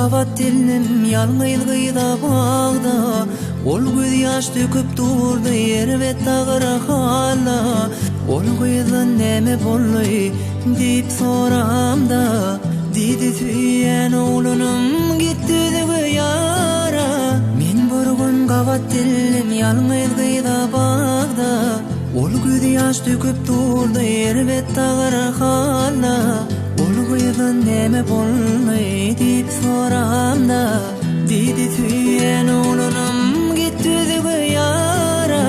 gabat dilim yalmyylgyda bagda, ol göz ýaş döküp durdy ýerbet tagyra hala. Ol gyzdan näme boldy diýip soramda, diýdi süýen oglunum gitdi ýara. Men bir gün gabat dilim yalmyylgyda bagda, ol göz ýaş döküp durdy ýerbet tagyra hala. Ol gyzdan näme boldy diýip soramda, diýdi süýen oglunum gitdi ýara.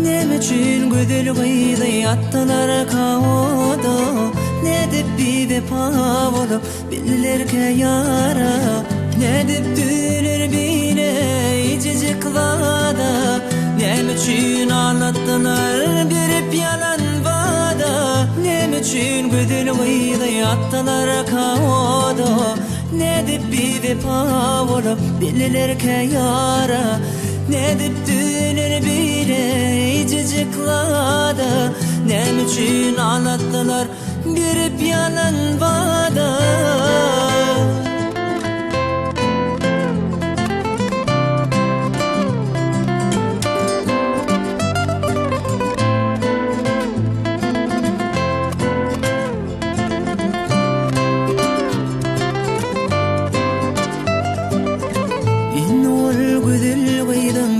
Näme üçin gödel gyzy atdylar kawoda, nedip bewefa bolup billerke ýara. Nedip düler bile ijiji kılada, näme üçin anlatdylar berip yalan vada. Näme üçin gödel gyzy atdylar kawoda, nedip bewefa bolup billerke ýara. Nedip düler bile ijiji kılada, näme üçin anlatdylar berip yalan vada.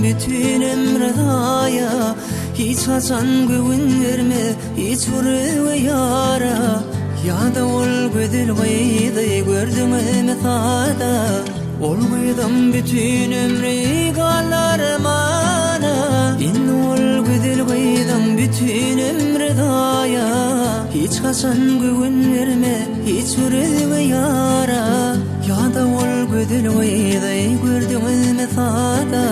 Bütün emredaya, hiç haçan güvünlerme, hiç vurur yara. Ya da ol gödül gıydı gördüm emethada, ol gıydım bütün ömrü galar mana. İn ol gödül gıydım bütün emredaya, hiç haçan güvünlerme, hiç vurur yara. Ya da ol gödül gıydı gördüm emethada,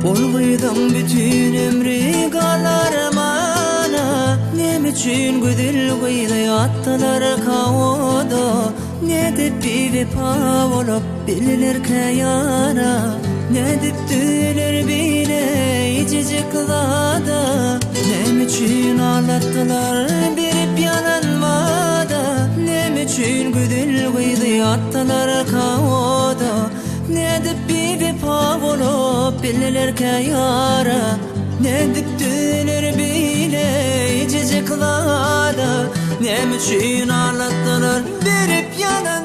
ol gyzdan bütün ömrü galar mana. Näme üçin gödel gyzy atdylar kawoda, nedip bewefa bolup billerke ýara. Nedip düler bile ijiji kılada, näme üçin anlatdylar berip yalan vada. Näme üçin gödel gyzy atdylar kawoda, nedip bewefa bolup billerke ýara. Nedip düler bile ijiji kılada, näme üçin anlatdylar berip yalan